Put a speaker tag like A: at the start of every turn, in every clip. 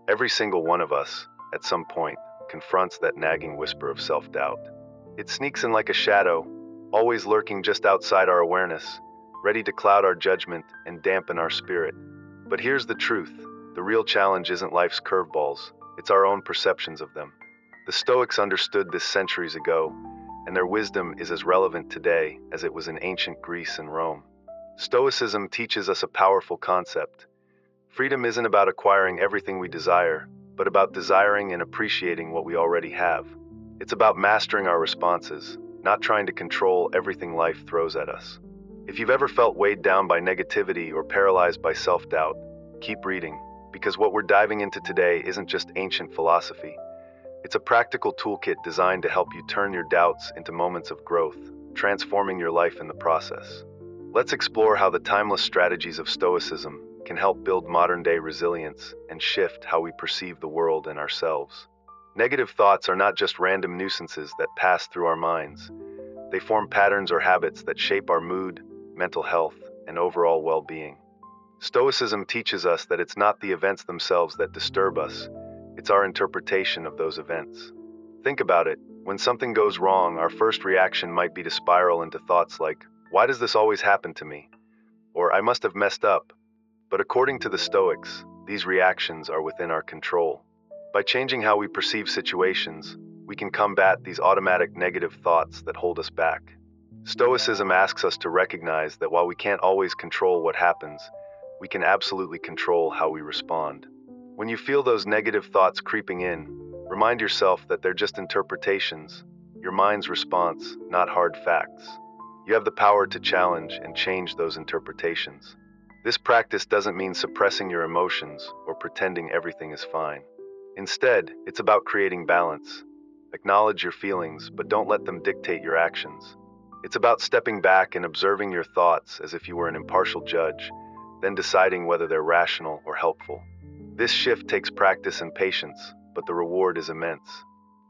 A: Every single one of us, at some point, confronts that nagging whisper of self-doubt. It sneaks in like a shadow, always lurking just outside our awareness, ready to cloud our judgment and dampen our spirit. But here's the truth. The real challenge isn't life's curveballs, it's our own perceptions of them. The Stoics understood this centuries ago, and their wisdom is as relevant today as it was in ancient Greece and Rome. Stoicism teaches us a powerful concept. Freedom isn't about acquiring everything we desire, but about desiring and appreciating what we already have. It's about mastering our responses, not trying to control everything life throws at us. If you've ever felt weighed down by negativity or paralyzed by self-doubt, keep reading, because what we're diving into today isn't just ancient philosophy. It's a practical toolkit designed to help you turn your doubts into moments of growth, transforming your life in the process. Let's explore how the timeless strategies of Stoicism can help build modern-day resilience and shift how we perceive the world and ourselves. Negative thoughts are not just random nuisances that pass through our minds. They form patterns or habits that shape our mood, mental health, and overall well-being. Stoicism teaches us that it's not the events themselves that disturb us, it's our interpretation of those events. Think about it. When something goes wrong, our first reaction might be to spiral into thoughts like, "Why does this always happen to me?" Or "I must have messed up." But according to the Stoics, these reactions are within our control. By changing how we perceive situations, we can combat these automatic negative thoughts that hold us back. Stoicism asks us to recognize that while we can't always control what happens, we can absolutely control how we respond. When you feel those negative thoughts creeping in, remind yourself that they're just interpretations, your mind's response, not hard facts. You have the power to challenge and change those interpretations. This practice doesn't mean suppressing your emotions or pretending everything is fine. Instead, it's about creating balance. Acknowledge your feelings, but don't let them dictate your actions. It's about stepping back and observing your thoughts as if you were an impartial judge, then deciding whether they're rational or helpful. This shift takes practice and patience, but the reward is immense.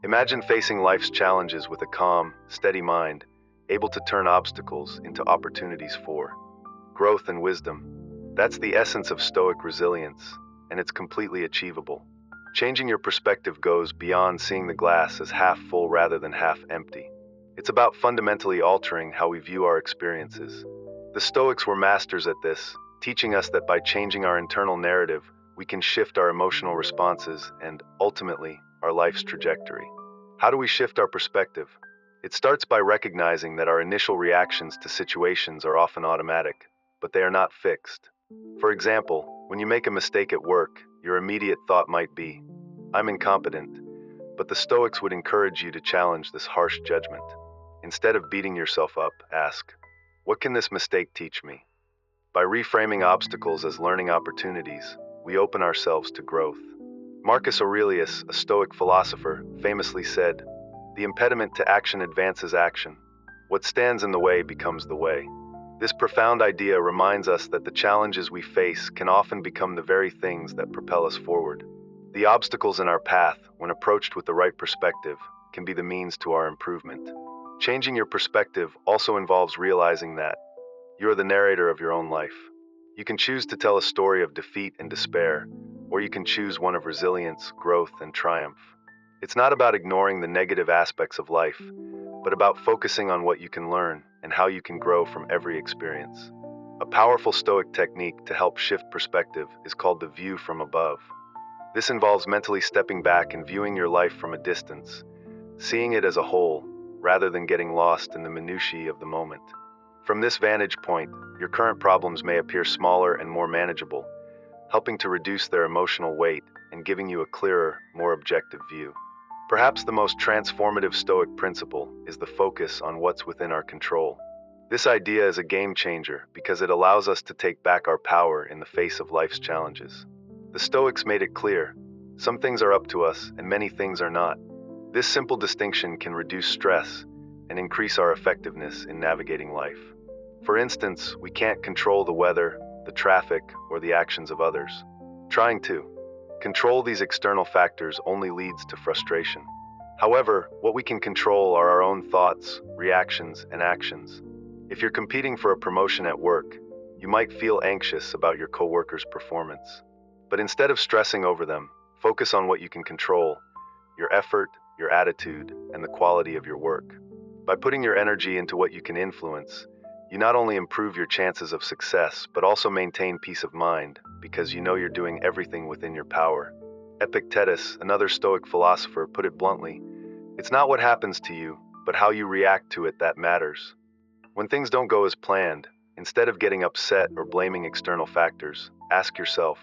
A: Imagine facing life's challenges with a calm, steady mind, able to turn obstacles into opportunities for growth and wisdom. That's the essence of Stoic resilience, and it's completely achievable. Changing your perspective goes beyond seeing the glass as half full rather than half empty. It's about fundamentally altering how we view our experiences. The Stoics were masters at this, teaching us that by changing our internal narrative, we can shift our emotional responses and, ultimately, our life's trajectory. How do we shift our perspective? It starts by recognizing that our initial reactions to situations are often automatic, but they are not fixed. For example, when you make a mistake at work, your immediate thought might be, "I'm incompetent," but the Stoics would encourage you to challenge this harsh judgment. Instead of beating yourself up, ask, "What can this mistake teach me?" By reframing obstacles as learning opportunities, we open ourselves to growth. Marcus Aurelius, a Stoic philosopher, famously said, "The impediment to action advances action. What stands in the way becomes the way." This profound idea reminds us that the challenges we face can often become the very things that propel us forward. The obstacles in our path, when approached with the right perspective, can be the means to our improvement. Changing your perspective also involves realizing that you are the narrator of your own life. You can choose to tell a story of defeat and despair, or you can choose one of resilience, growth, and triumph. It's not about ignoring the negative aspects of life, but about focusing on what you can learn and how you can grow from every experience. A powerful Stoic technique to help shift perspective is called the view from above. This involves mentally stepping back and viewing your life from a distance, seeing it as a whole, rather than getting lost in the minutiae of the moment. From this vantage point, your current problems may appear smaller and more manageable, helping to reduce their emotional weight and giving you a clearer, more objective view. Perhaps the most transformative Stoic principle is the focus on what's within our control. This idea is a game changer because it allows us to take back our power in the face of life's challenges. The Stoics made it clear, some things are up to us and many things are not. This simple distinction can reduce stress and increase our effectiveness in navigating life. For instance, we can't control the weather, the traffic, or the actions of others. Trying to control these external factors only leads to frustration. However, what we can control are our own thoughts, reactions, and actions. If you're competing for a promotion at work, You might feel anxious about your coworkers' performance. But instead of stressing over them, focus on what you can control: your effort, your attitude, and the quality of your work. By putting your energy into what you can influence, you not only improve your chances of success, but also maintain peace of mind, because you know you're doing everything within your power. Epictetus, another Stoic philosopher, put it bluntly: it's not what happens to you, but how you react to it that matters. When things don't go as planned, instead of getting upset or blaming external factors, ask yourself,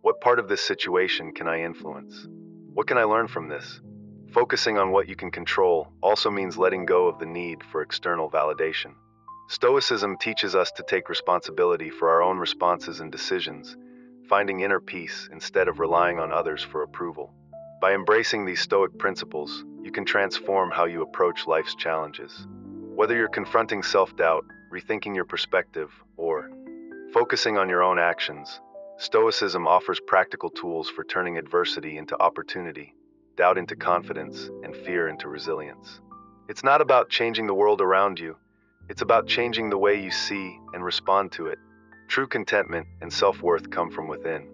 A: what part of this situation can I influence? What can I learn from this? Focusing on what you can control also means letting go of the need for external validation. Stoicism teaches us to take responsibility for our own responses and decisions, finding inner peace instead of relying on others for approval. By embracing these Stoic principles, you can transform how you approach life's challenges. Whether you're confronting self-doubt, rethinking your perspective, or focusing on your own actions, Stoicism offers practical tools for turning adversity into opportunity, doubt into confidence, and fear into resilience. It's not about changing the world around you, it's about changing the way you see and respond to it. True contentment and self-worth come from within.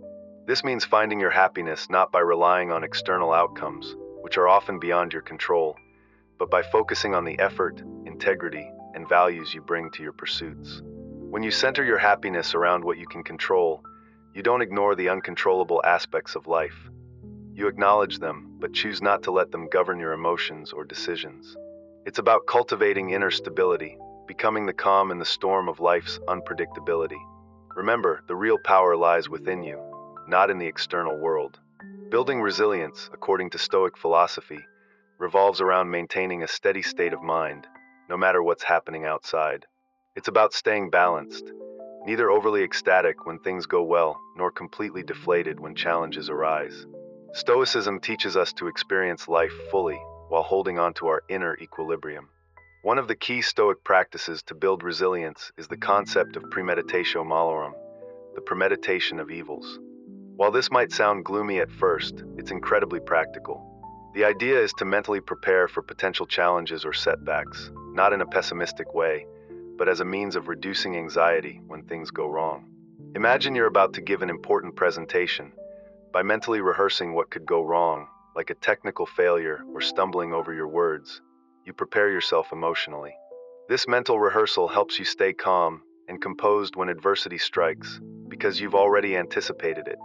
A: This means finding your happiness not by relying on external outcomes, which are often beyond your control, but by focusing on the effort, integrity, and values you bring to your pursuits. When you center your happiness around what you can control, you don't ignore the uncontrollable aspects of life. You acknowledge them, but choose not to let them govern your emotions or decisions. It's about cultivating inner stability, becoming the calm in the storm of life's unpredictability. Remember, the real power lies within you, not in the external world. Building resilience, according to Stoic philosophy, revolves around maintaining a steady state of mind, no matter what's happening outside. It's about staying balanced, neither overly ecstatic when things go well, nor completely deflated when challenges arise. Stoicism teaches us to experience life fully while holding on to our inner equilibrium. One of the key Stoic practices to build resilience is the concept of premeditatio malorum, the premeditation of evils. While this might sound gloomy at first, it's incredibly practical. The idea is to mentally prepare for potential challenges or setbacks, not in a pessimistic way, but as a means of reducing anxiety when things go wrong. Imagine you're about to give an important presentation. By mentally rehearsing what could go wrong, like a technical failure or stumbling over your words, you prepare yourself emotionally. This mental rehearsal helps you stay calm and composed when adversity strikes, because you've already anticipated it.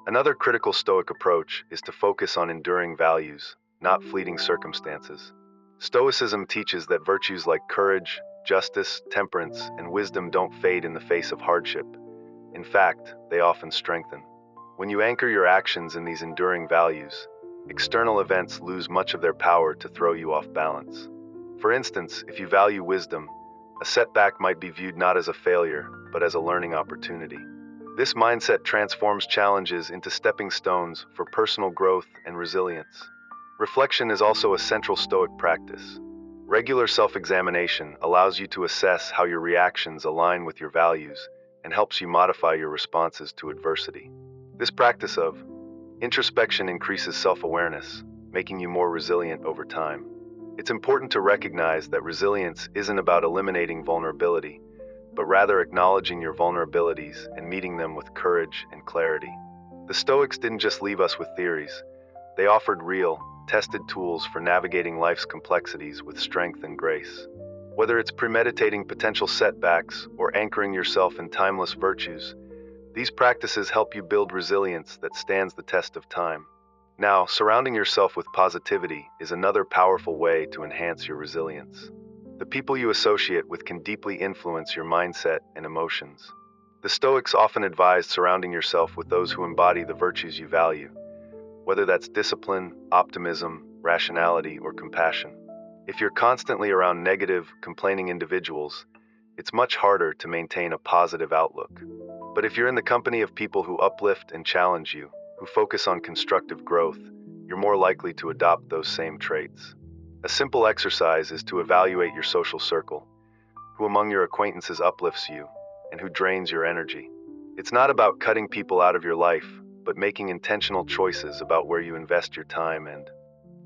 A: Another critical Stoic approach is to focus on enduring values, not fleeting circumstances. Stoicism teaches that virtues like courage, justice, temperance, and wisdom don't fade in the face of hardship. In fact, they often strengthen. When you anchor your actions in these enduring values, external events lose much of their power to throw you off balance. For instance, if you value wisdom, a setback might be viewed not as a failure, but as a learning opportunity. This mindset transforms challenges into stepping stones for personal growth and resilience. Reflection is also a central Stoic practice. Regular self-examination allows you to assess how your reactions align with your values and helps you modify your responses to adversity. This practice of introspection increases self-awareness, making you more resilient over time. It's important to recognize that resilience isn't about eliminating vulnerability, but rather acknowledging your vulnerabilities and meeting them with courage and clarity. The Stoics didn't just leave us with theories, they offered real, tested tools for navigating life's complexities with strength and grace. Whether it's premeditating potential setbacks or anchoring yourself in timeless virtues, these practices help you build resilience that stands the test of time. Now, surrounding yourself with positivity is another powerful way to enhance your resilience. The people you associate with can deeply influence your mindset and emotions. The Stoics often advised surrounding yourself with those who embody the virtues you value, whether that's discipline, optimism, rationality, or compassion. If you're constantly around negative, complaining individuals, it's much harder to maintain a positive outlook. But if you're in the company of people who uplift and challenge you, who focus on constructive growth, you're more likely to adopt those same traits. A simple exercise is to evaluate your social circle. Who among your acquaintances uplifts you, and who drains your energy? It's not about cutting people out of your life, but making intentional choices about where you invest your time and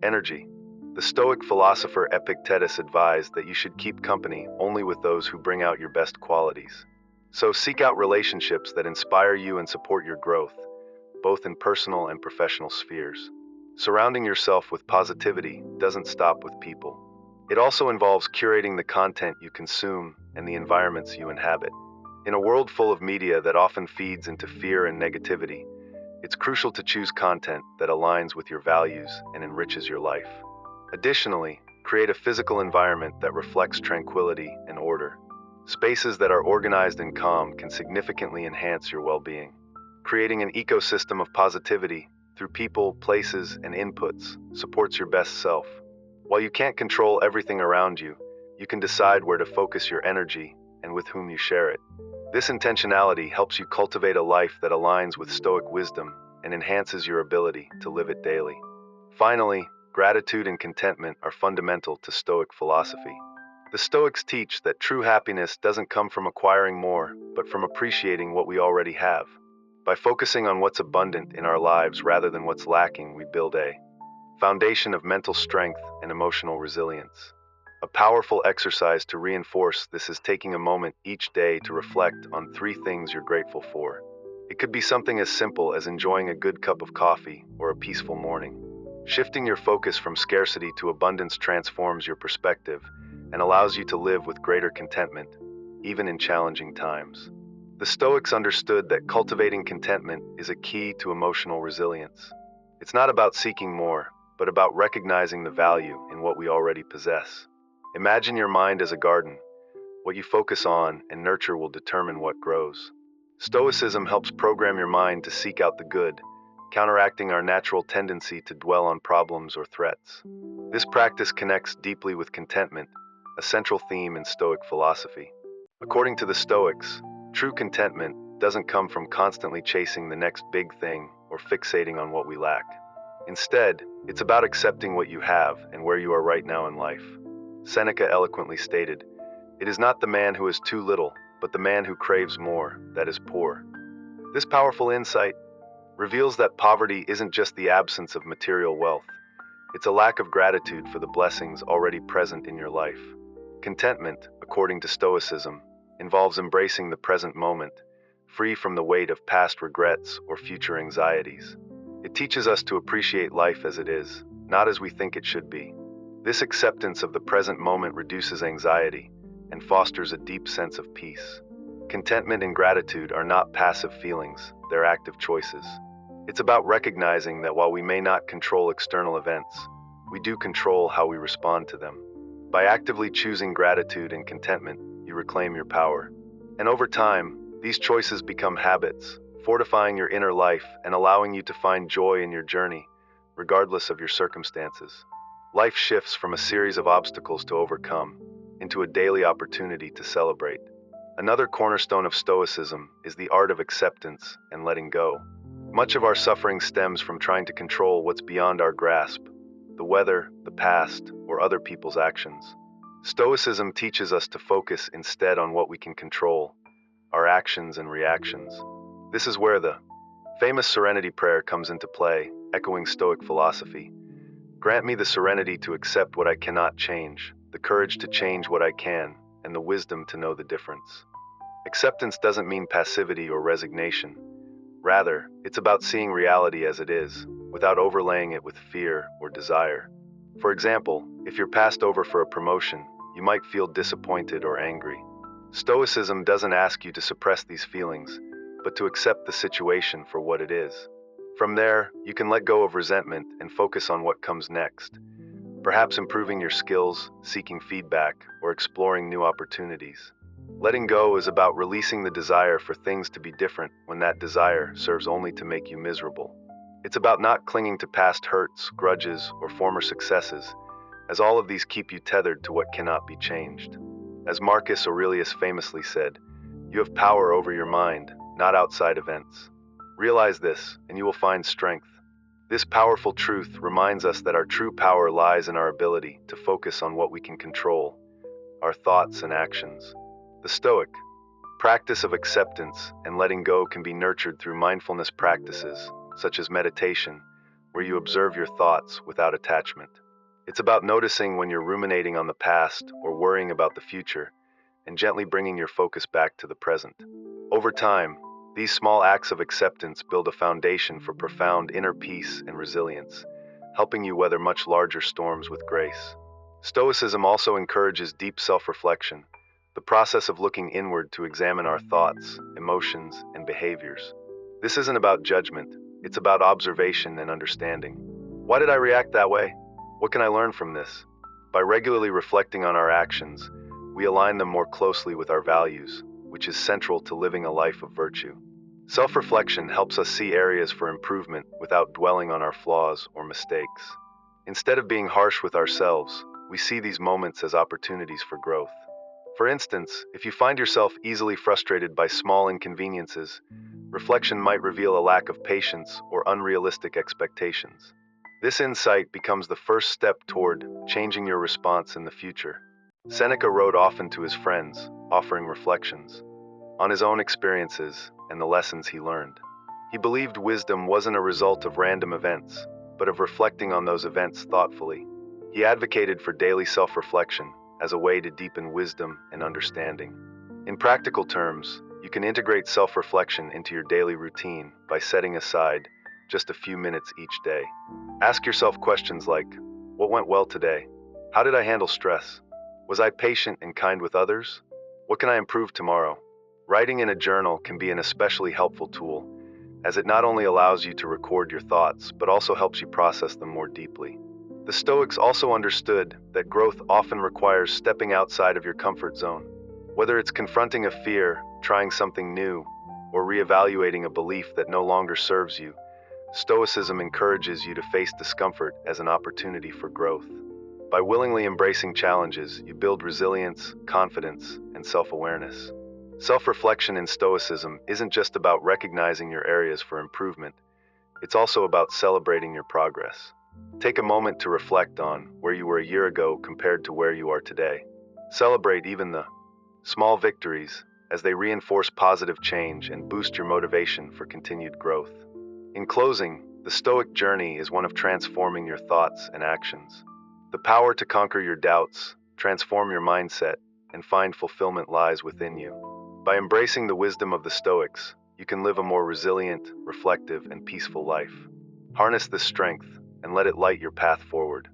A: energy. The Stoic philosopher Epictetus advised that you should keep company only with those who bring out your best qualities. So seek out relationships that inspire you and support your growth, both in personal and professional spheres. Surrounding yourself with positivity doesn't stop with people. It also involves curating the content you consume and the environments you inhabit. In a world full of media that often feeds into fear and negativity, it's crucial to choose content that aligns with your values and enriches your life. Additionally, create a physical environment that reflects tranquility and order. Spaces that are organized and calm can significantly enhance your well-being. Creating an ecosystem of positivity through people, places, and inputs supports your best self. While you can't control everything around you, you can decide where to focus your energy and with whom you share it. This intentionality helps you cultivate a life that aligns with Stoic wisdom and enhances your ability to live it daily. Finally, gratitude and contentment are fundamental to Stoic philosophy. The Stoics teach that true happiness doesn't come from acquiring more, but from appreciating what we already have. By focusing on what's abundant in our lives rather than what's lacking, we build a foundation of mental strength and emotional resilience. A powerful exercise to reinforce this is taking a moment each day to reflect on 3 things you're grateful for. It could be something as simple as enjoying a good cup of coffee or a peaceful morning. Shifting your focus from scarcity to abundance transforms your perspective and allows you to live with greater contentment, even in challenging times. The Stoics understood that cultivating contentment is a key to emotional resilience. It's not about seeking more, but about recognizing the value in what we already possess. Imagine your mind as a garden. What you focus on and nurture will determine what grows. Stoicism helps program your mind to seek out the good, counteracting our natural tendency to dwell on problems or threats. This practice connects deeply with contentment, a central theme in Stoic philosophy. According to the Stoics, true contentment doesn't come from constantly chasing the next big thing or fixating on what we lack. Instead, it's about accepting what you have and where you are right now in life. Seneca eloquently stated, "It is not the man who has too little, but the man who craves more, that is poor." This powerful insight reveals that poverty isn't just the absence of material wealth. It's a lack of gratitude for the blessings already present in your life. Contentment, according to Stoicism, involves embracing the present moment, free from the weight of past regrets or future anxieties. It teaches us to appreciate life as it is, not as we think it should be. This acceptance of the present moment reduces anxiety and fosters a deep sense of peace. Contentment and gratitude are not passive feelings, they're active choices. It's about recognizing that while we may not control external events, we do control how we respond to them. By actively choosing gratitude and contentment, you reclaim your power. And over time, these choices become habits, fortifying your inner life and allowing you to find joy in your journey, regardless of your circumstances. Life shifts from a series of obstacles to overcome into a daily opportunity to celebrate. Another cornerstone of Stoicism is the art of acceptance and letting go. Much of our suffering stems from trying to control what's beyond our grasp, the weather, the past, or other people's actions. Stoicism teaches us to focus instead on what we can control, our actions and reactions. This is where the famous serenity prayer comes into play, echoing Stoic philosophy. Grant me the serenity to accept what I cannot change, the courage to change what I can, and the wisdom to know the difference. Acceptance doesn't mean passivity or resignation. Rather, it's about seeing reality as it is, without overlaying it with fear or desire. For example, if you're passed over for a promotion, you might feel disappointed or angry. Stoicism doesn't ask you to suppress these feelings, but to accept the situation for what it is. From there, you can let go of resentment and focus on what comes next, perhaps improving your skills, seeking feedback, or exploring new opportunities. Letting go is about releasing the desire for things to be different when that desire serves only to make you miserable. It's about not clinging to past hurts, grudges, or former successes, as all of these keep you tethered to what cannot be changed. As Marcus Aurelius famously said, "You have power over your mind, not outside events." Realize this, and you will find strength. This powerful truth reminds us that our true power lies in our ability to focus on what we can control, our thoughts and actions. The Stoic practice of acceptance and letting go can be nurtured through mindfulness practices, such as meditation, where you observe your thoughts without attachment. It's about noticing when you're ruminating on the past or worrying about the future, and gently bringing your focus back to the present. Over time, these small acts of acceptance build a foundation for profound inner peace and resilience, helping you weather much larger storms with grace. Stoicism also encourages deep self-reflection, the process of looking inward to examine our thoughts, emotions, and behaviors. This isn't about judgment, it's about observation and understanding. Why did I react that way? What can I learn from this? By regularly reflecting on our actions, we align them more closely with our values, which is central to living a life of virtue. Self-reflection helps us see areas for improvement without dwelling on our flaws or mistakes. Instead of being harsh with ourselves, we see these moments as opportunities for growth. For instance, if you find yourself easily frustrated by small inconveniences, reflection might reveal a lack of patience or unrealistic expectations. This insight becomes the first step toward changing your response in the future. Seneca wrote often to his friends, offering reflections on his own experiences and the lessons he learned. He believed wisdom wasn't a result of random events, but of reflecting on those events thoughtfully. He advocated for daily self-reflection as a way to deepen wisdom and understanding. In practical terms, you can integrate self-reflection into your daily routine by setting aside just a few minutes each day. Ask yourself questions like, what went well today? How did I handle stress? Was I patient and kind with others? What can I improve tomorrow? Writing in a journal can be an especially helpful tool, as it not only allows you to record your thoughts, but also helps you process them more deeply. The Stoics also understood that growth often requires stepping outside of your comfort zone. Whether it's confronting a fear, trying something new, or reevaluating a belief that no longer serves you, Stoicism encourages you to face discomfort as an opportunity for growth. By willingly embracing challenges, you build resilience, confidence, and self-awareness. Self-reflection in Stoicism isn't just about recognizing your areas for improvement, it's also about celebrating your progress. Take a moment to reflect on where you were a year ago compared to where you are today. Celebrate even the small victories, as they reinforce positive change and boost your motivation for continued growth. In closing, the Stoic journey is one of transforming your thoughts and actions. The power to conquer your doubts, transform your mindset, and find fulfillment lies within you. By embracing the wisdom of the Stoics, you can live a more resilient, reflective, and peaceful life. Harness this strength and let it light your path forward.